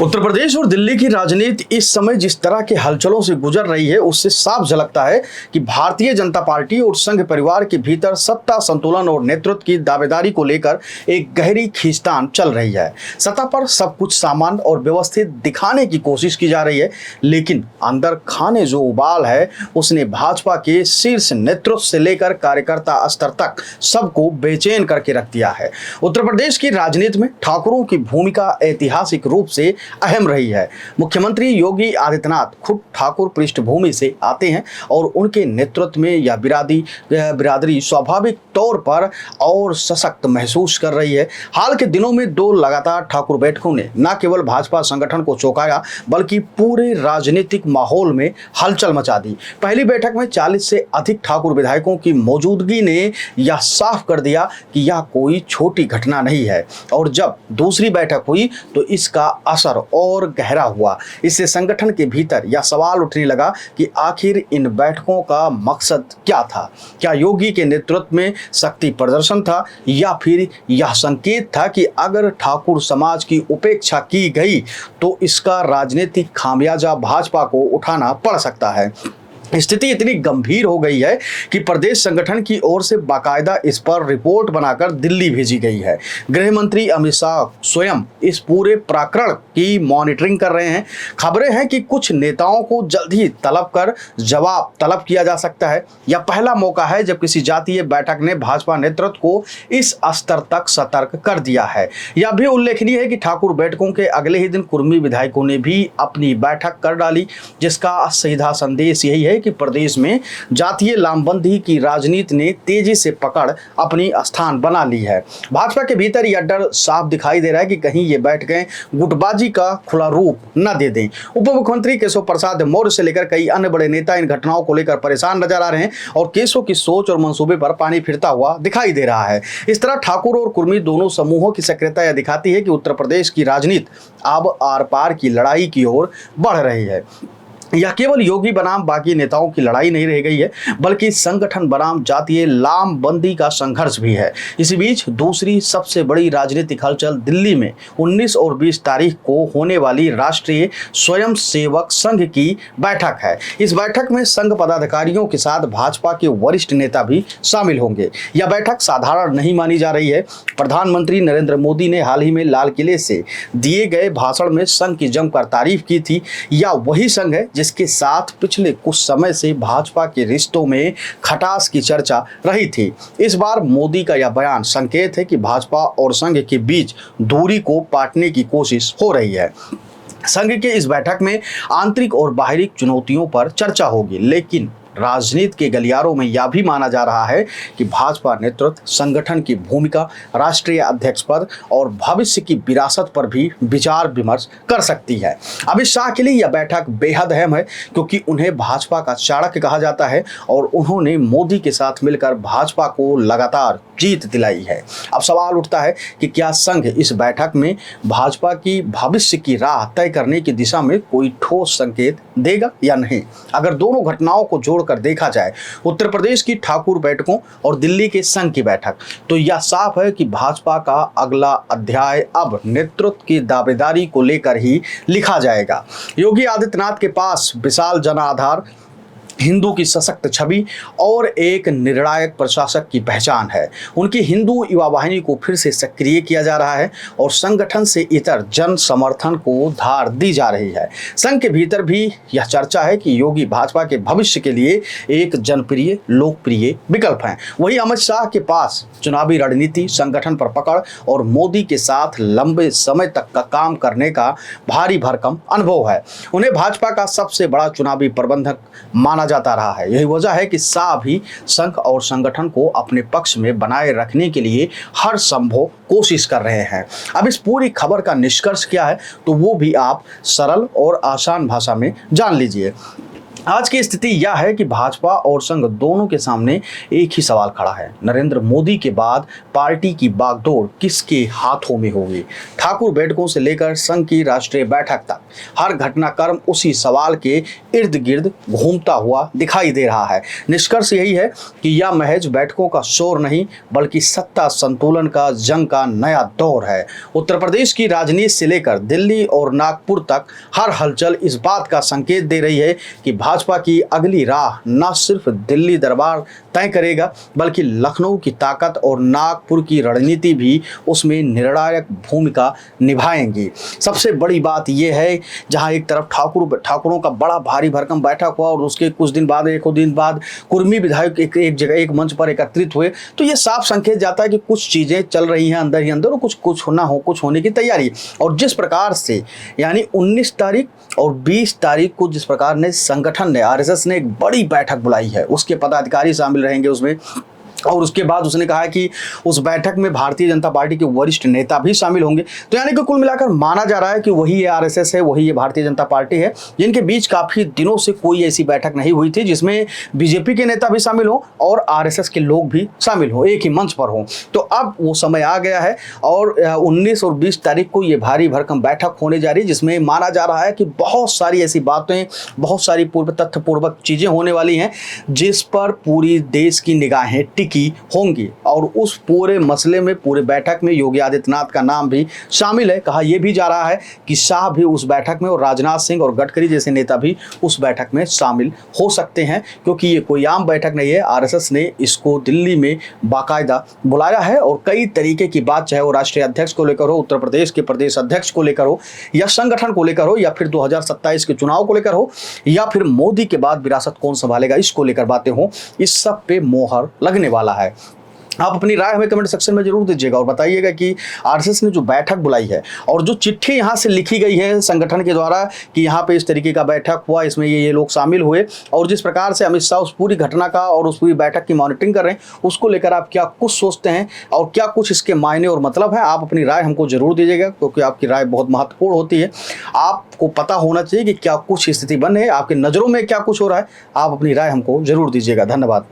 उत्तर प्रदेश और दिल्ली की राजनीति इस समय जिस तरह के हलचलों से गुजर रही है, उससे साफ झलकता है कि भारतीय जनता पार्टी और संघ परिवार के भीतर सत्ता संतुलन और नेतृत्व की दावेदारी को लेकर एक गहरी खींचतान चल रही है। सतह पर सब कुछ सामान्य और व्यवस्थित दिखाने की कोशिश की जा रही है, लेकिन अंदर खाने जो उबाल है उसने भाजपा के शीर्ष नेतृत्व से लेकर कार्यकर्ता स्तर तक सबको बेचैन करके रख दिया है। उत्तर प्रदेश की राजनीति में ठाकुरों की भूमिका ऐतिहासिक रूप से अहम रही है। मुख्यमंत्री योगी आदित्यनाथ खुद ठाकुर पृष्ठभूमि से आते हैं और उनके नेतृत्व में यह बिरादरी स्वाभाविक तौर पर और सशक्त महसूस कर रही है। हाल के दिनों में दो लगातार ठाकुर बैठकों ने न केवल भाजपा संगठन को चौंकाया बल्कि पूरे राजनीतिक माहौल में हलचल मचा दी। पहली बैठक में 40 से अधिक ठाकुर विधायकों की मौजूदगी ने यह साफ कर दिया कि यह कोई छोटी घटना नहीं है, और जब दूसरी बैठक हुई तो इसका असर और गहरा हुआ। इससे संगठन के भीतर यह सवाल उठने लगा कि आखिर इन बैठकों का मकसद क्या था। क्या योगी के नेतृत्व में शक्ति प्रदर्शन था, या फिर यह संकेत था कि अगर ठाकुर समाज की उपेक्षा की गई तो इसका राजनीतिक खामियाजा भाजपा को उठाना पड़ सकता है। स्थिति इतनी गंभीर हो गई है कि प्रदेश संगठन की ओर से बाकायदा इस पर रिपोर्ट बनाकर दिल्ली भेजी गई है। गृह मंत्री अमित शाह स्वयं इस पूरे प्रकरण की मॉनिटरिंग कर रहे हैं। खबरें हैं कि कुछ नेताओं को जल्द ही तलब कर जवाब तलब किया जा सकता है। यह पहला मौका है जब किसी जातीय बैठक ने भाजपा नेतृत्व को इस स्तर तक सतर्क कर दिया है। यह भी उल्लेखनीय है कि ठाकुर बैठकों के अगले ही दिन कुर्मी विधायकों ने भी अपनी बैठक कर डाली, जिसका सीधा संदेश यही है कि प्रदेश में जातीय लामबंदी की राजनीति ने तेजी से पकड़ अपनी स्थान बना ली है। भाजपा के भीतर यह डर साफ दिखाई दे रहा है कि कहीं ये बैठकें गुटबाजी का खुला रूप न दे दें। उप मुख्यमंत्री केशव प्रसाद मौर्य से लेकर कई अन्य बड़े नेता इन घटनाओं को लेकर परेशान नजर आ रहे हैं और केशव की सोच और मंसूबे पर पानी फिरता हुआ दिखाई दे रहा है। इस तरह ठाकुर और कुर्मी दोनों समूहों की सक्रियता यह दिखाती है कि उत्तर प्रदेश की राजनीति अब आर पार की लड़ाई की ओर बढ़ रही है। यह केवल योगी बनाम बाकी नेताओं की लड़ाई नहीं रह गई है, बल्कि संगठन बनाम जातीय लामबंदी का संघर्ष भी है। इसी बीच दूसरी सबसे बड़ी राजनीतिक हलचल दिल्ली में 19 और 20 तारीख को होने वाली राष्ट्रीय स्वयंसेवक संघ की बैठक है। इस बैठक में संघ पदाधिकारियों के साथ भाजपा के वरिष्ठ नेता भी शामिल होंगे। यह बैठक साधारण नहीं मानी जा रही है। प्रधानमंत्री नरेंद्र मोदी ने हाल ही में लाल किले से दिए गए भाषण में संघ की जमकर तारीफ की थी। यह वही संघ है जिसके साथ पिछले कुछ समय से भाजपा के रिश्तों में खटास की चर्चा रही थी। इस बार मोदी का यह बयान संकेत है कि भाजपा और संघ के बीच दूरी को पाटने की कोशिश हो रही है। संघ के इस बैठक में आंतरिक और बाहरी चुनौतियों पर चर्चा होगी, लेकिन राजनीति के गलियारों में यह भी माना जा रहा है कि भाजपा नेतृत्व संगठन की भूमिका, राष्ट्रीय अध्यक्ष पद और भविष्य की विरासत पर भी विचार विमर्श कर सकती है। अमित शाह के लिए यह बैठक बेहद अहम है, क्योंकि उन्हें भाजपा का चाणक्य कहा जाता है और उन्होंने मोदी के साथ मिलकर भाजपा को लगातार जीत दिलाई है। अब सवाल उठता है कि क्या संघ इस बैठक में भाजपा की भविष्य की राह तय करने की दिशा में कोई ठोस संकेत देगा या नहीं। अगर दोनों घटनाओं को जोड़कर देखा जाए, उत्तर प्रदेश की ठाकुर बैठकों और दिल्ली के संघ की बैठक, तो यह साफ है कि भाजपा का अगला अध्याय अब नेतृत्व की दावेदारी को लेकर ही लिखा जाएगा। योगी आदित्यनाथ के पास विशाल जन आधार, हिंदू की सशक्त छवि और एक निर्णायक प्रशासक की पहचान है। उनकी हिंदू युवा वाहिनी को फिर से सक्रिय किया जा रहा है और संगठन से इतर जन समर्थन को धार दी जा रही है। संघ के भीतर भी यह चर्चा है कि योगी भाजपा के भविष्य के लिए एक जनप्रिय लोकप्रिय विकल्प हैं। वहीं अमित शाह के पास चुनावी रणनीति, संगठन पर पकड़ और मोदी के साथ लंबे समय तक का काम करने का भारी भरकम अनुभव है। उन्हें भाजपा का सबसे बड़ा चुनावी प्रबंधक माना जाता रहा है। यही वजह है कि शाह भी संघ और संगठन को अपने पक्ष में बनाए रखने के लिए हर संभव कोशिश कर रहे हैं। अब इस पूरी खबर का निष्कर्ष क्या है, तो वो भी आप सरल और आसान भाषा में जान लीजिए। आज की स्थिति यह है कि भाजपा और संघ दोनों के सामने एक ही सवाल खड़ा है, नरेंद्र मोदी के बाद पार्टी की बागडोर किसके हाथों में होगी। ठाकुर बैठकों से लेकर संघ की राष्ट्रीय बैठक तक हर घटनाक्रम उसी सवाल के इर्द गिर्द घूमता हुआ दिखाई दे रहा है। निष्कर्ष यही है कि यह महज बैठकों का शोर नहीं बल्कि सत्ता संतुलन का जंग का नया दौर है। उत्तर प्रदेश की राजनीति से लेकर दिल्ली और नागपुर तक हर हलचल इस बात का संकेत दे रही है कि भाजपा की अगली राह न सिर्फ दिल्ली दरबार तय करेगा बल्कि लखनऊ की ताकत और नागपुर की रणनीति भी उसमें निर्णायक भूमिका निभाएंगी। सबसे बड़ी बात यह है, जहां एक तरफ ठाकुरों का बड़ा भारी भरकम बैठक हुआ और उसके कुछ दिन बाद कुर्मी विधायक एक जगह एक मंच पर एकत्रित हुए, तो ये साफ संकेत जाता है कि कुछ चीजें चल रही हैं अंदर ही अंदर और कुछ होने की तैयारी। और जिस प्रकार से यानी 19 तारीख और 20 तारीख को जिस प्रकार ने संगठन ने आरएसएस ने एक बड़ी बैठक बुलाई है, उसके पदाधिकारी शामिल रहेंगे उसमें, और उसके बाद उसने कहा कि उस बैठक में भारतीय जनता पार्टी के वरिष्ठ नेता भी शामिल होंगे। तो यानी कि कुल मिलाकर माना जा रहा है कि वही ये आरएसएस है, वही ये भारतीय जनता पार्टी है, जिनके बीच काफी दिनों से कोई ऐसी बैठक नहीं हुई थी जिसमें बीजेपी के नेता भी शामिल हो और आरएसएस के लोग भी शामिल हो, एक ही मंच पर हो। तो अब वो समय आ गया है और 19 और 20 तारीख को ये भारी भरकम बैठक होने जा रही है, जिसमें माना जा रहा है कि बहुत सारी ऐसी बातें, बहुत सारी तथ्यपूर्वक चीजें होने वाली हैं जिस पर पूरी देश की निगाहें टिकी होंगी। और उस पूरे मसले में, पूरे बैठक में योगी आदित्यनाथ का नाम भी शामिल है। कहा यह भी जा रहा है कि शाह भी उस बैठक में और राजनाथ सिंह और गडकरी जैसे नेता भी उस बैठक में शामिल हो सकते हैं, क्योंकि ये कोई आम बैठक नहीं है। आरएसएस ने इसको दिल्ली में बाकायदा बुलाया है और कई तरीके की बात, चाहे वो राष्ट्रीय अध्यक्ष को लेकर हो, उत्तर प्रदेश के प्रदेश अध्यक्ष को लेकर हो, या संगठन को लेकर हो, या फिर 2027 के चुनाव को लेकर हो, या फिर मोदी के बाद विरासत कौन संभालेगा इसको लेकर बातें हो, इस सब पे मोहर लगने वाला है। आप अपनी राय हमें कमेंट सेक्शन में जरूर दीजिएगा और बताइएगा कि आरएसएस ने जो बैठक बुलाई है और जो चिट्ठी यहाँ से लिखी गई है संगठन के द्वारा कि यहाँ पे इस तरीके का बैठक हुआ, इसमें ये लोग शामिल हुए, और जिस प्रकार से अमित शाह उस पूरी घटना का और उस पूरी बैठक की मॉनिटरिंग कर रहे हैं, उसको लेकर आप क्या कुछ सोचते हैं और क्या कुछ इसके मायने और मतलब है। आप अपनी राय हमको जरूर दीजिएगा, क्योंकि आपकी राय बहुत महत्वपूर्ण होती है। आपको पता होना चाहिए कि क्या कुछ स्थिति बन है, आपकी नज़रों में क्या कुछ हो रहा है। आप अपनी राय हमको जरूर दीजिएगा। धन्यवाद।